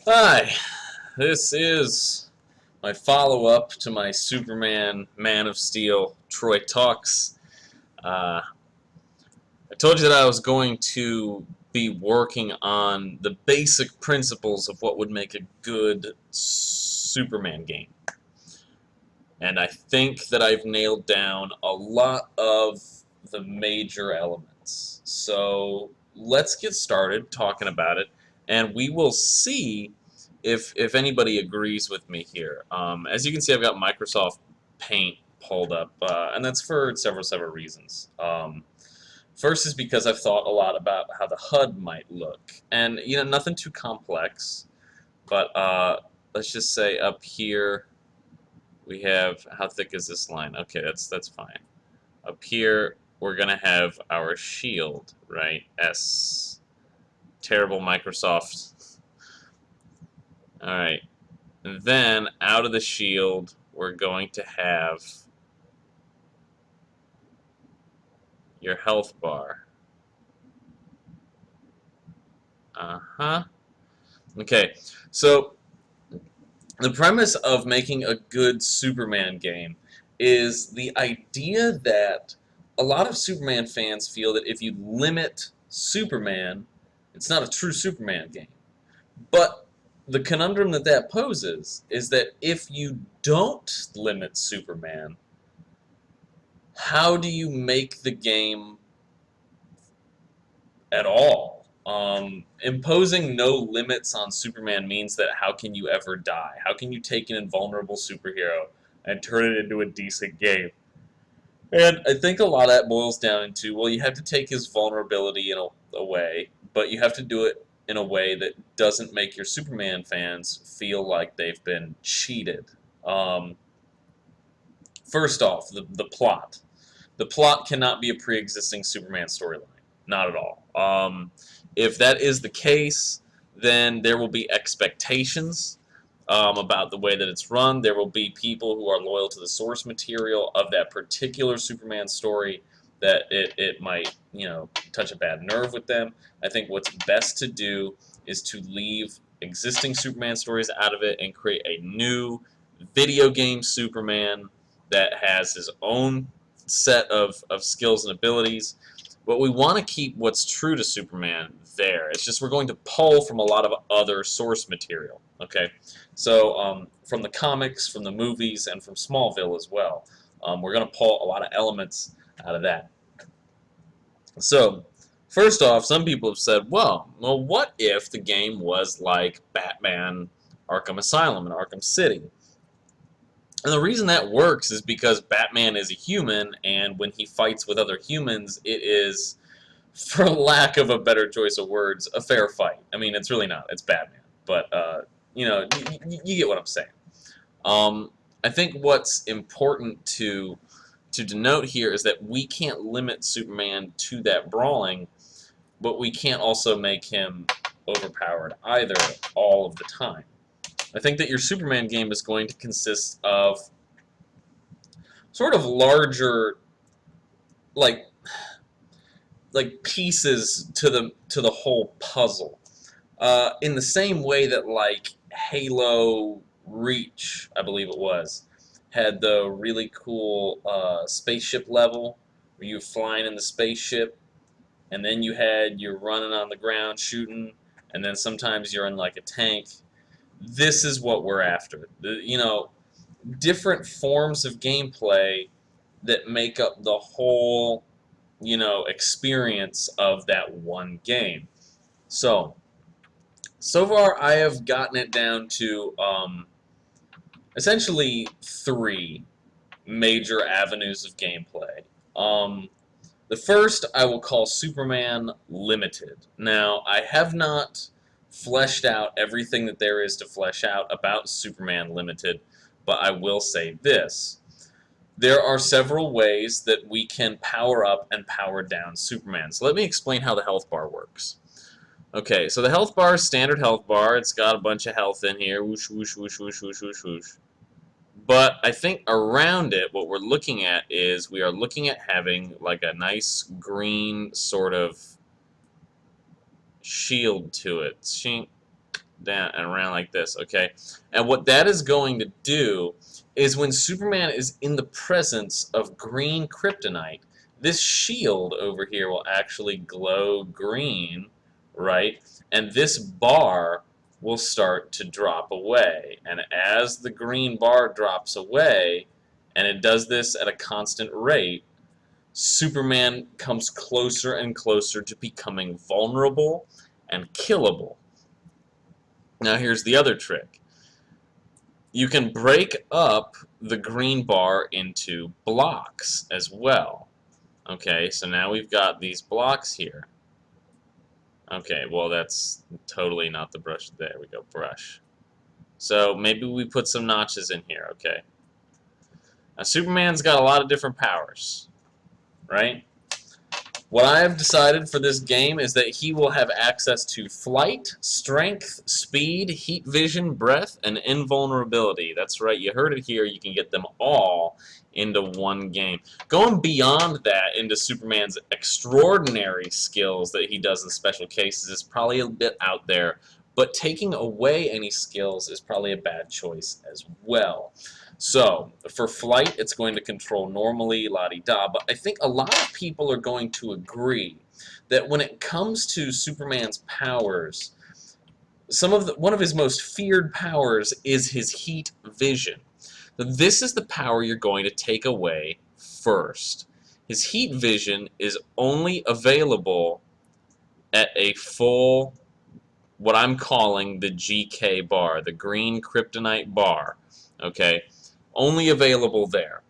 Hi, this is my follow-up to my Superman Man of Steel Troy Talks. Uh, I told you that I was going to be working on the basic principles of what would make a good Superman game. And I think that I've nailed down a lot of the major elements. So let's get started talking about it, and we will see if anybody agrees with me here. As you can see, I've got Microsoft Paint pulled up, and that's for several reasons. First is because I've thought a lot about how the HUD might look, and nothing too complex, but let's just say up here we have, how thick is this line? Okay, that's fine. Up here we're gonna have our shield, right? S. Terrible Microsoft. Alright. And then out of the shield we're going to have your health bar. Uh-huh. Okay, so the premise of making a good Superman game is the idea that a lot of Superman fans feel that if you limit Superman, it's not a true Superman game. But the conundrum that poses is that if you don't limit Superman, how do you make the game at all? Imposing no limits on Superman means that how can you ever die? How can you take an invulnerable superhero and turn it into a decent game? And I think a lot of that boils down into, well, you have to take his vulnerability in a way, but you have to do it in a way that doesn't make your Superman fans feel like they've been cheated. Um, First off, the plot. The plot cannot be a pre-existing Superman storyline. Not at all. If that is the case, then there will be expectations about the way that it's run. There will be people who are loyal to the source material of that particular Superman story that it might, touch a bad nerve with them. I think what's best to do is to leave existing Superman stories out of it and create a new video game Superman that has his own set of skills and abilities. But we want to keep what's true to Superman there. It's just we're going to pull from a lot of other source material. Okay, so from the comics, from the movies, and from Smallville as well. We're going to pull a lot of elements out of that. So, first off, some people have said, well, what if the game was like Batman Arkham Asylum and Arkham City? And the reason that works is because Batman is a human, and when he fights with other humans, it is, for lack of a better choice of words, a fair fight. I mean, it's really not. It's Batman. But, you get what I'm saying. I think what's important to denote here is that we can't limit Superman to that brawling, but we can't also make him overpowered either all of the time. I think that your Superman game is going to consist of sort of larger, like pieces to the whole puzzle. In the same way that like Halo Reach, I believe it was, had the really cool spaceship level where you're flying in the spaceship, and then you had you're running on the ground shooting, and then sometimes you're in like a tank. This is what we're after. Different forms of gameplay that make up the whole, experience of that one game. So far I have gotten it down to essentially three major avenues of gameplay. The first I will call Superman Limited. Now, I have not fleshed out everything that there is to flesh out about Superman Limited, but I will say this. There are several ways that we can power up and power down Superman. So let me explain how the health bar works. Okay, so the health bar is standard health bar. It's got a bunch of health in here. Whoosh, whoosh, whoosh, whoosh, whoosh, whoosh, whoosh. But I think around it, what we're looking at is we are looking at having like a nice green sort of shield to it. Shink, down and around like this, okay? And what that is going to do is when Superman is in the presence of green kryptonite, this shield over here will actually glow green, right? And this bar will start to drop away. And as the green bar drops away, and it does this at a constant rate, Superman comes closer and closer to becoming vulnerable and killable. Now here's the other trick. You can break up the green bar into blocks as well. Okay, so now we've got these blocks here. Okay, well that's totally not the brush. There we go, brush. So maybe we put some notches in here, okay. Now Superman's got a lot of different powers, right? What I have decided for this game is that he will have access to flight, strength, speed, heat vision, breath, and invulnerability. That's right, you heard it here. You can get them all into one game. Going beyond that into Superman's extraordinary skills that he does in special cases is probably a bit out there, but taking away any skills is probably a bad choice as well. So, for flight, it's going to control normally, la-di-da, but I think a lot of people are going to agree that when it comes to Superman's powers, one of his most feared powers is his heat vision. This is the power you're going to take away first. His heat vision is only available at a full, what I'm calling the GK bar, the green kryptonite bar, okay? Only available there.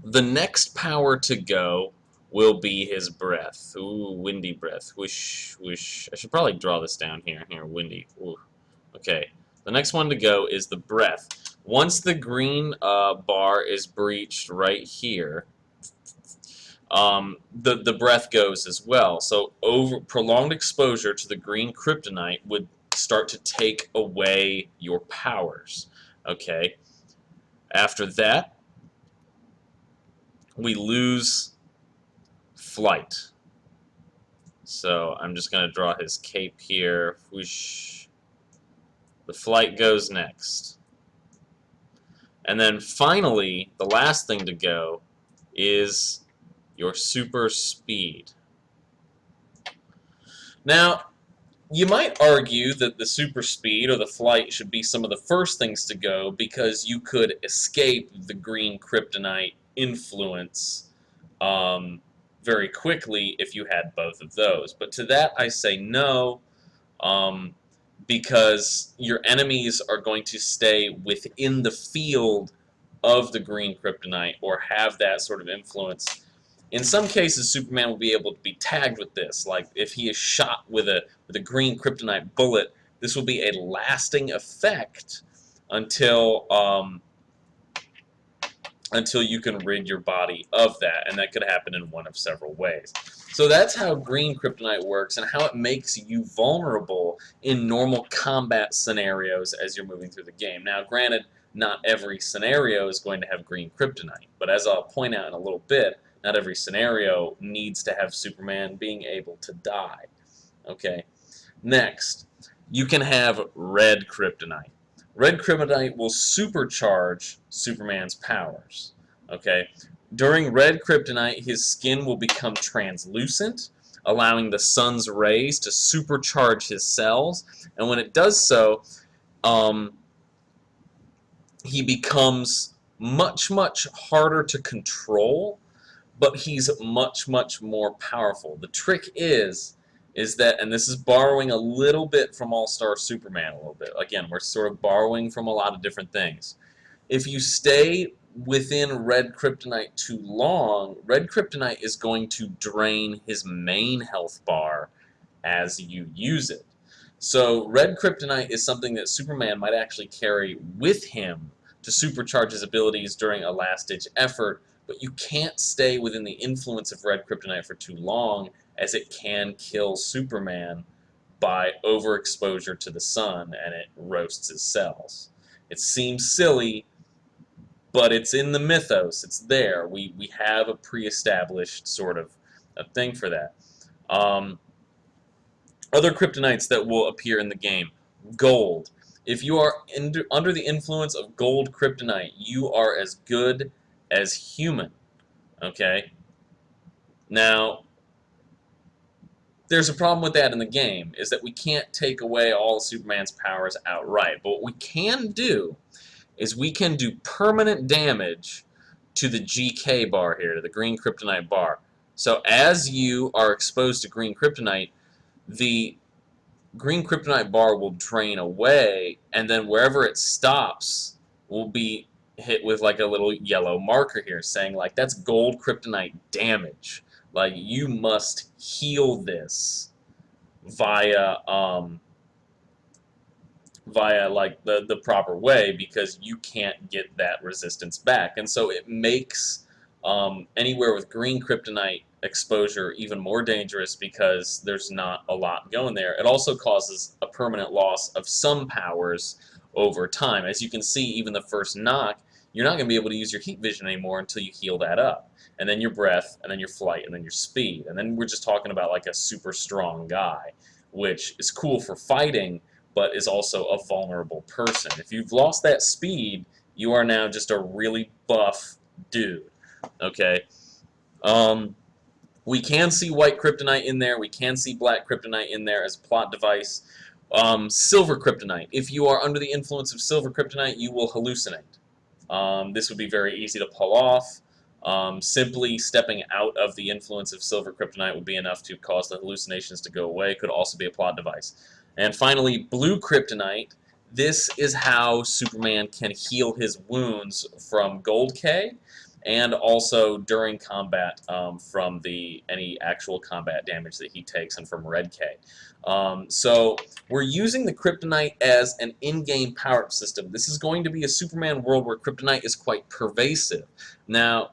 The next power to go will be his breath. Ooh, windy breath. Whoosh, whoosh. I should probably draw this down here. Here, windy. Ooh. Okay. The next one to go is the breath. Once the green bar is breached right here, the breath goes as well. So prolonged exposure to the green kryptonite would start to take away your powers. Okay. After that, we lose flight. So I'm just going to draw his cape here. Whoosh. The flight goes next. And then finally, the last thing to go is your super speed. Now, you might argue that the super speed or the flight should be some of the first things to go because you could escape the green kryptonite influence very quickly if you had both of those. But to that I say no, because your enemies are going to stay within the field of the green kryptonite or have that sort of influence. In some cases, Superman will be able to be tagged with this. Like if he is shot with a green kryptonite bullet, this will be a lasting effect until you can rid your body of that, and that could happen in one of several ways. So that's how green kryptonite works and how it makes you vulnerable in normal combat scenarios as you're moving through the game. Now, granted, not every scenario is going to have green kryptonite, but as I'll point out in a little bit, not every scenario needs to have Superman being able to die. Okay. Next, you can have red kryptonite. Red kryptonite will supercharge Superman's powers. Okay. During red kryptonite, his skin will become translucent, allowing the sun's rays to supercharge his cells. And when it does so, he becomes much, much harder to control, but he's much, much more powerful. The trick is that, and this is borrowing a little bit from All-Star Superman a little bit. Again, we're sort of borrowing from a lot of different things. If you stay within red kryptonite too long, red kryptonite is going to drain his main health bar as you use it. So red kryptonite is something that Superman might actually carry with him to supercharge his abilities during a last-ditch effort, but you can't stay within the influence of red kryptonite for too long, as it can kill Superman by overexposure to the sun, and it roasts his cells. It seems silly, but it's in the mythos. It's there. We have a pre-established sort of a thing for that. Other kryptonites that will appear in the game. Gold. If you are under the influence of gold kryptonite, you are as good as human. Okay? Now, there's a problem with that in the game, is that we can't take away all of Superman's powers outright. But what we can do is we can do permanent damage to the GK bar here, to the green kryptonite bar. So as you are exposed to green kryptonite, the green kryptonite bar will drain away, and then wherever it stops will be hit with like a little yellow marker here saying like that's gold kryptonite damage. Like you must heal this via like the proper way, because you can't get that resistance back. And so it makes anywhere with green kryptonite exposure even more dangerous because there's not a lot going there. It also causes a permanent loss of some powers over time. As you can see, even the first knock, you're not going to be able to use your heat vision anymore until you heal that up. And then your breath, and then your flight, and then your speed. And then we're just talking about like a super strong guy, which is cool for fighting, but is also a vulnerable person. If you've lost that speed, you are now just a really buff dude. Okay? We can see white kryptonite in there. We can see black kryptonite in there as a plot device. Silver kryptonite. If you are under the influence of silver kryptonite, you will hallucinate. This would be very easy to pull off. Simply stepping out of the influence of silver kryptonite would be enough to cause the hallucinations to go away. Could also be a plot device. And finally, blue kryptonite. This is how Superman can heal his wounds from Gold K, and also during combat from any actual combat damage that he takes, and from Red K. So we're using the kryptonite as an in-game power-up system. This is going to be a Superman world where kryptonite is quite pervasive. Now,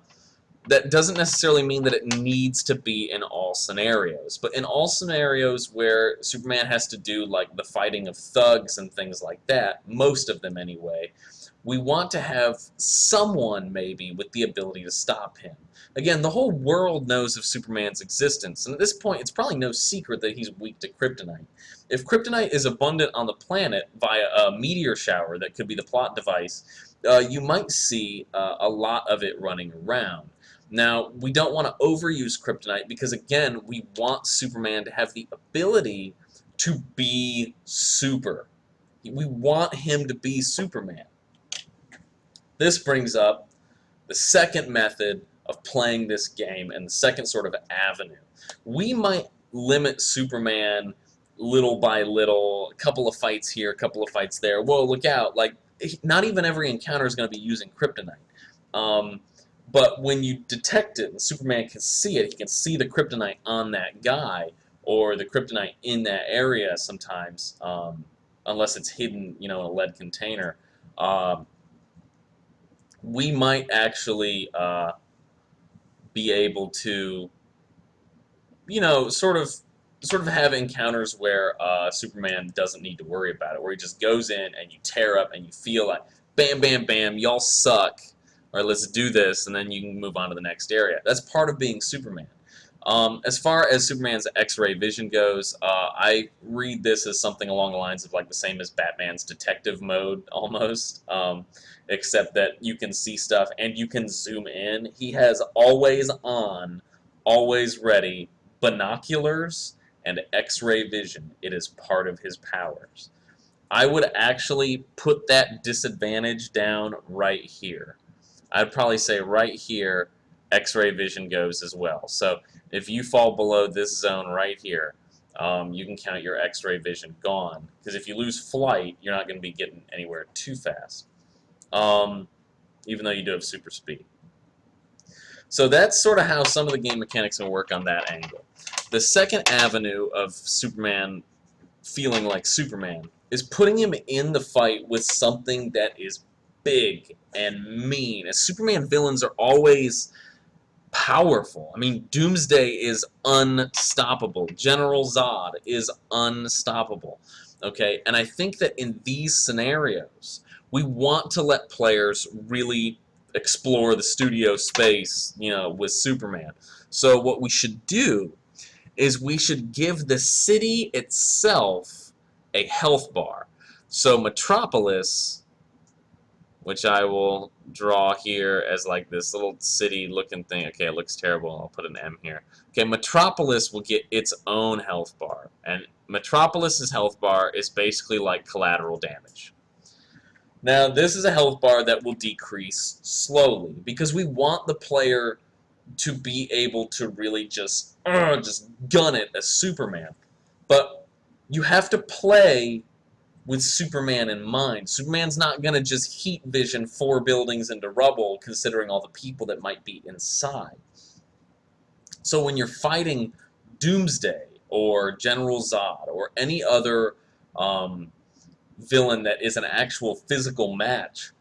that doesn't necessarily mean that it needs to be in all scenarios, but in all scenarios where Superman has to do like the fighting of thugs and things like that, most of them anyway, we want to have someone maybe with the ability to stop him. Again, the whole world knows of Superman's existence, and at this point it's probably no secret that he's weak to kryptonite. If kryptonite is abundant on the planet via a meteor shower that could be the plot device, you might see a lot of it running around. Now, we don't want to overuse kryptonite because, again, we want Superman to have the ability to be super. We want him to be Superman. This brings up the second method of playing this game and the second sort of avenue. We might limit Superman little by little, a couple of fights here, a couple of fights there. Whoa, look out. Like, not even every encounter is going to be using kryptonite. But when you detect it, and Superman can see it, he can see the kryptonite on that guy, or the kryptonite in that area sometimes, unless it's hidden, in a lead container. We might actually be able to, sort of have encounters where Superman doesn't need to worry about it, where he just goes in and you tear up and you feel like, bam, bam, bam, y'all suck. All right, let's do this, and then you can move on to the next area. That's part of being Superman. As far as Superman's X-ray vision goes, I read this as something along the lines of like the same as Batman's detective mode, almost, except that you can see stuff and you can zoom in. He has always on, always ready binoculars and X-ray vision. It is part of his powers. I would actually put that disadvantage down right here. I'd probably say right here, X-ray vision goes as well. So if you fall below this zone right here, you can count your X-ray vision gone. Because if you lose flight, you're not going to be getting anywhere too fast, even though you do have super speed. So that's sort of how some of the game mechanics will work on that angle. The second avenue of Superman feeling like Superman is putting him in the fight with something that is big and mean. And Superman villains are always powerful. I mean, Doomsday is unstoppable. General Zod is unstoppable. Okay, and I think that in these scenarios, we want to let players really explore the studio space, with Superman. So what we should do is we should give the city itself a health bar. So Metropolis, which I will draw here as like this little city-looking thing. Okay, it looks terrible. I'll put an M here. Okay, Metropolis will get its own health bar, and Metropolis's health bar is basically like collateral damage. Now, this is a health bar that will decrease slowly because we want the player to be able to really just gun it as Superman. But you have to play with Superman in mind. Superman's not going to just heat vision 4 buildings into rubble, considering all the people that might be inside. So when you're fighting Doomsday or General Zod or any other villain that is an actual physical match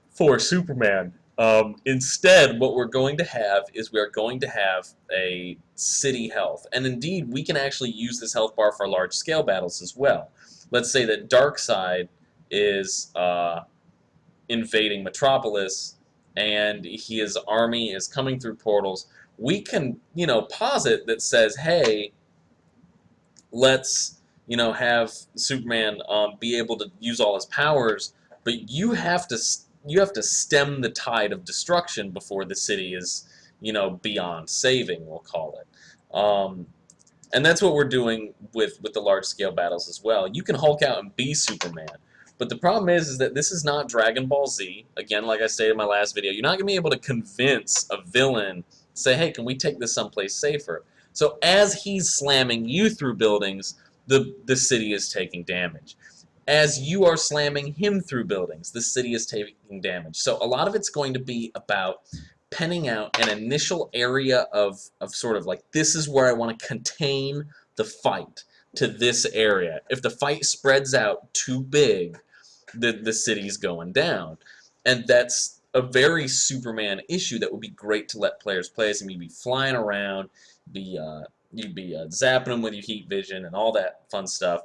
for Superman, instead what we're going to have is we're going to have a city health. And indeed, we can actually use this health bar for large-scale battles as well. Let's say that Darkseid is invading Metropolis, and his army is coming through portals. We can, posit that says, hey, let's, have Superman be able to use all his powers, but you have to stem the tide of destruction before the city is, beyond saving, we'll call it. And that's what we're doing with the large-scale battles as well. You can Hulk out and be Superman, but the problem is that this is not Dragon Ball Z. Again, like I stated in my last video, you're not going to be able to convince a villain, say, hey, can we take this someplace safer? So as he's slamming you through buildings, the city is taking damage. As you are slamming him through buildings, the city is taking damage. So a lot of it's going to be about penning out an initial area of sort of like, this is where I want to contain the fight to this area. If the fight spreads out too big, the city's going down. And that's a very Superman issue that would be great to let players play. So you'd be flying around, you'd be zapping them with your heat vision and all that fun stuff.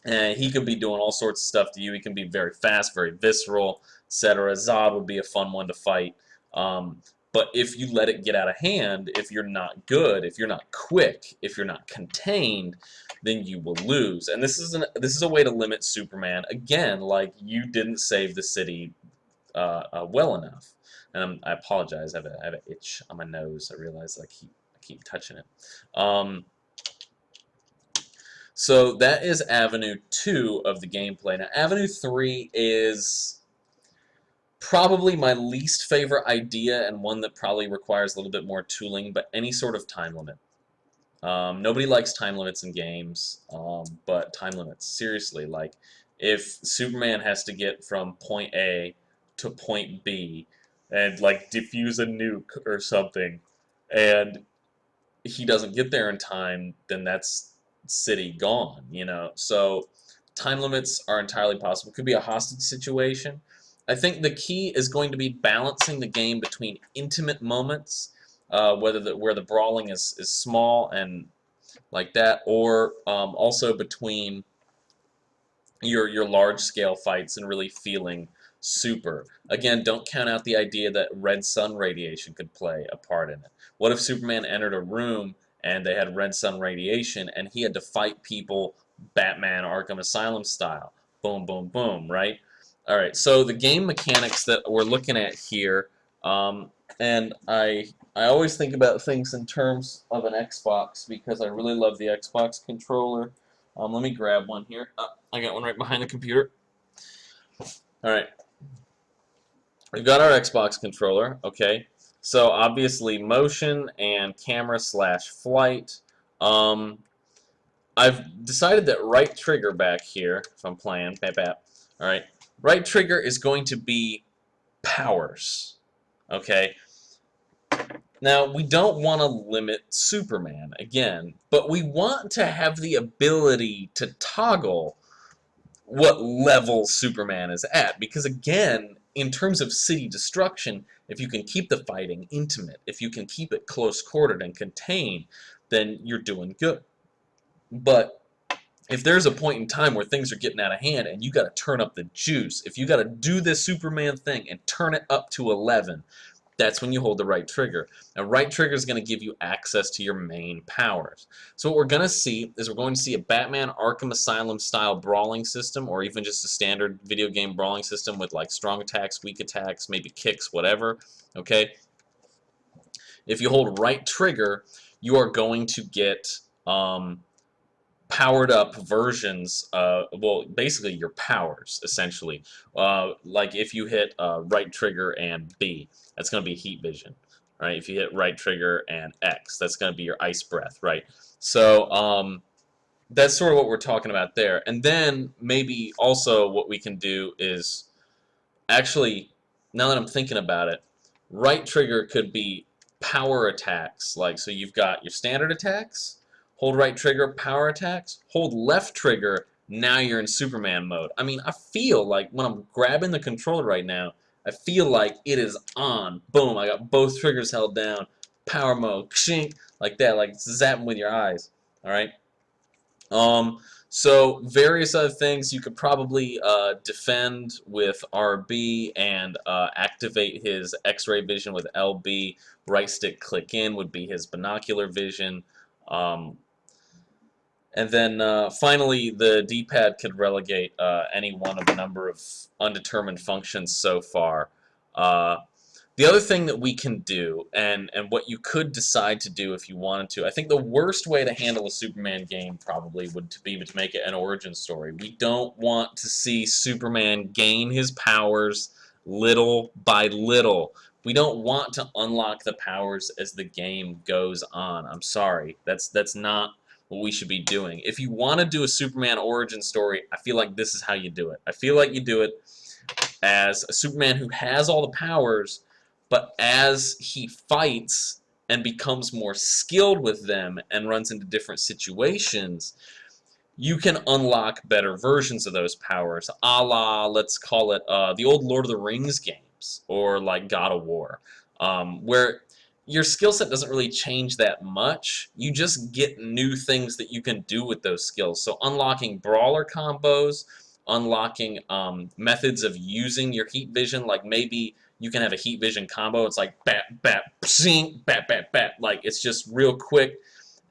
And he could be doing all sorts of stuff to you. He can be very fast, very visceral, etc. Zod would be a fun one to fight. But if you let it get out of hand, if you're not good, if you're not quick, if you're not contained, then you will lose. And this is a way to limit Superman. Again, like, you didn't save the city well enough. And I apologize. I have an itch on my nose. I realize I keep touching it. So that is Avenue 2 of the gameplay. Now, Avenue 3 is probably my least favorite idea, and one that probably requires a little bit more tooling, but any sort of time limit. Nobody likes time limits in games, but time limits, seriously. Like, if Superman has to get from point A to point B and, like, defuse a nuke or something, and he doesn't get there in time, then that's city gone, So time limits are entirely possible. It could be a hostage situation. I think the key is going to be balancing the game between intimate moments, where the brawling is small and like that, or also between your large-scale fights and really feeling super. Again, don't count out the idea that red sun radiation could play a part in it. What if Superman entered a room and they had red sun radiation and he had to fight people Batman Arkham Asylum style? Boom, boom, boom, right? Alright, so the game mechanics that we're looking at here, and I always think about things in terms of an Xbox because I really love the Xbox controller. Let me grab one here. I got one right behind the computer. Alright. We've got our Xbox controller, okay. So obviously motion and camera / flight. I've decided that right trigger back here, if I'm playing, alright, right trigger is going to be powers, okay. Now, we don't want to limit Superman, again, but we want to have the ability to toggle what level Superman is at, because again, in terms of city destruction, if you can keep the fighting intimate, if you can keep it close-quartered and contained, then you're doing good. But if there's a point in time where things are getting out of hand and you got to turn up the juice, if you got to do this Superman thing and turn it up to 11, That's when you hold the right trigger. Now, right trigger is going to give you access to your main powers. So what we're going to see is we're going to see a Batman Arkham Asylum style brawling system, or even just a standard video game brawling system with like strong attacks, weak attacks, maybe kicks, whatever. Okay. If you hold right trigger, you are going to get powered up versions, well, basically your powers, essentially. Like if you hit right trigger and B, that's going to be heat vision, right? If you hit right trigger and X, that's going to be your ice breath, right? So that's sort of what we're talking about there. And then maybe also what we can do is actually, now that I'm thinking about it, right trigger could be power attacks. Like, so you've got your standard attacks, hold right trigger, power attacks, hold left trigger, now you're in Superman mode. I mean, I feel like when I'm grabbing the controller right now, I feel like it is on. Boom, I got both triggers held down, power mode, kshink, like that, like zapping with your eyes, alright? So various other things you could probably defend with RB and activate his X-ray vision with LB. Right stick click in would be his binocular vision. And then finally, the D-pad could relegate any one of a number of undetermined functions so far. The other thing that we can do, and what you could decide to do if you wanted to, I think the worst way to handle a Superman game probably would be to make it an origin story. We don't want to see Superman gain his powers little by little. We don't want to unlock the powers as the game goes on. I'm sorry. That's not what we should be doing. If you want to do a Superman origin story, I feel like this is how you do it. I feel like you do it as a Superman who has all the powers, but as he fights and becomes more skilled with them and runs into different situations, you can unlock better versions of those powers, a la, let's call it, the old Lord of the Rings games, or like God of War, where your skill set doesn't really change that much. You just get new things that you can do with those skills. So unlocking brawler combos, unlocking methods of using your heat vision, like maybe you can have a heat vision combo. It's like bat, bat, psing, bat, bat, bat. Like it's just real quick,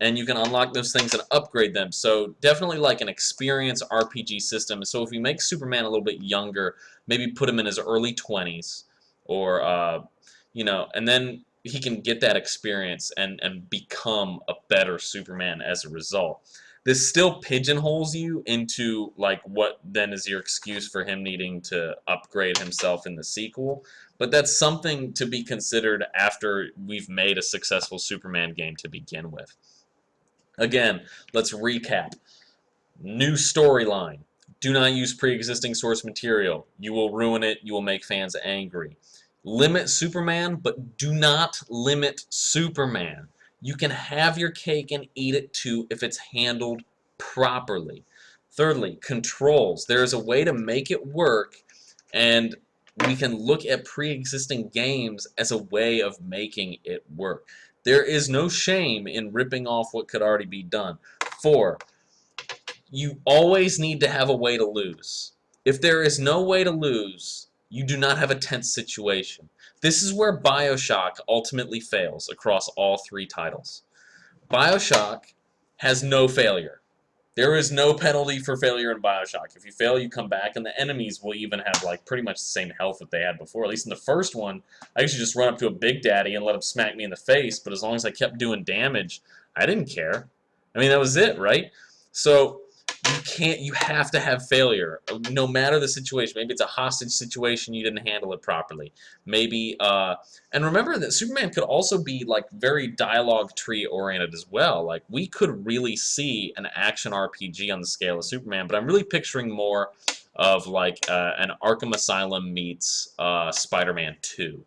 and you can unlock those things and upgrade them. So definitely like an experience RPG system. So if we make Superman a little bit younger, maybe put him in his early 20s, or you know, and then he can get that experience and become a better Superman as a result. This still pigeonholes you into like what then is your excuse for him needing to upgrade himself in the sequel, but that's something to be considered after we've made a successful Superman game to begin with. Again, let's recap. New storyline. Do not use pre-existing source material. You will ruin it. You will make fans angry. Limit Superman, but do not limit Superman. You can have your cake and eat it too if it's handled properly. Thirdly, controls. There is a way to make it work, and we can look at pre-existing games as a way of making it work. There is no shame in ripping off what could already be done. 4, you always need to have a way to lose. If there is no way to lose, you do not have a tense situation. This is where BioShock ultimately fails across all 3 titles. BioShock has no failure. There is no penalty for failure in BioShock. If you fail, you come back, and the enemies will even have like pretty much the same health that they had before. At least in the first one, I used to just run up to a Big Daddy and let him smack me in the face, but as long as I kept doing damage, I didn't care. I mean, that was it, right? So you have to have failure, no matter the situation. Maybe it's a hostage situation, you didn't handle it properly. Maybe, and remember that Superman could also be like very dialogue tree oriented as well. Like we could really see an action RPG on the scale of Superman, but I'm really picturing more of like an Arkham Asylum meets Spider-Man 2.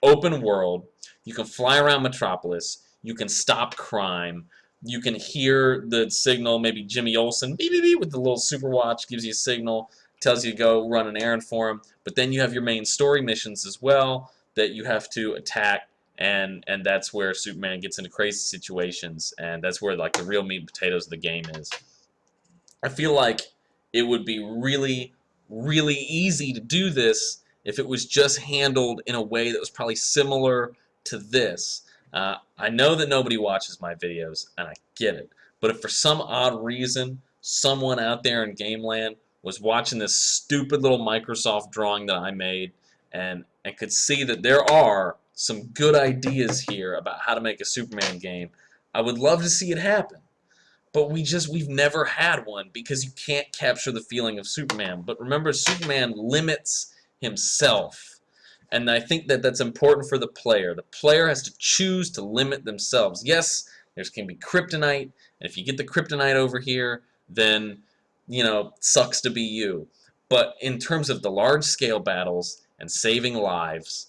Open world, you can fly around Metropolis, you can stop crime, you can hear the signal, maybe Jimmy Olsen, beep, beep, beep, with the little super watch, gives you a signal, tells you to go run an errand for him. But then you have your main story missions as well that you have to attack, and that's where Superman gets into crazy situations, and that's where like the real meat and potatoes of the game is. I feel like it would be really, really easy to do this if it was just handled in a way that was probably similar to this. I know that nobody watches my videos, and I get it. But if for some odd reason someone out there in Gameland was watching this stupid little Microsoft drawing that I made and could see that there are some good ideas here about how to make a Superman game, I would love to see it happen. But we've never had one because you can't capture the feeling of Superman. But remember, Superman limits himself. And I think that that's important for the player. The player has to choose to limit themselves. Yes, there can be kryptonite, and if you get the kryptonite over here, then, you know, sucks to be you. But in terms of the large-scale battles and saving lives,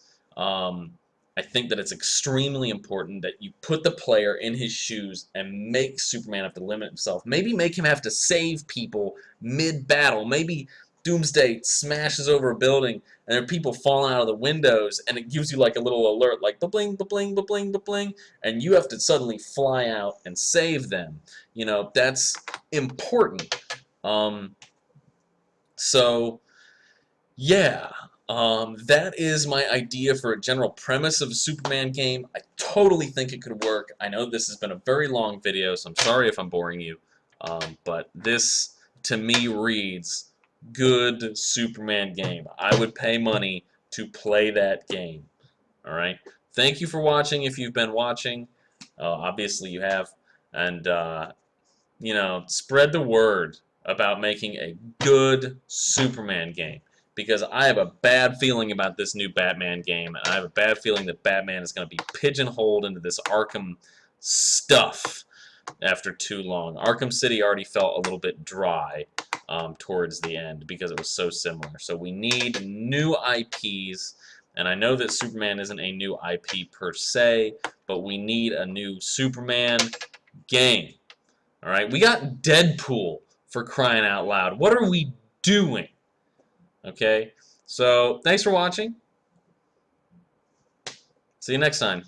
I think that it's extremely important that you put the player in his shoes and make Superman have to limit himself. Maybe make him have to save people mid-battle. Maybe Doomsday smashes over a building and there are people falling out of the windows and it gives you like a little alert like ba-bling, ba-bling, ba-bling, ba-bling, and you have to suddenly fly out and save them. You know, that's important. So, yeah. That is my idea for a general premise of a Superman game. I totally think it could work. I know this has been a very long video, so I'm sorry if I'm boring you. But this, to me, reads good Superman game. I would pay money to play that game. Alright? Thank you for watching if you've been watching. Obviously you have. And, you know, spread the word about making a good Superman game. Because I have a bad feeling about this new Batman game, and I have a bad feeling that Batman is going to be pigeonholed into this Arkham stuff after too long. Arkham City already felt a little bit dry towards the end because it was so similar. So we need new IPs, and I know that Superman isn't a new IP per se, but we need a new Superman game. Alright, we got Deadpool, for crying out loud. What are we doing? Okay, so thanks for watching. See you next time.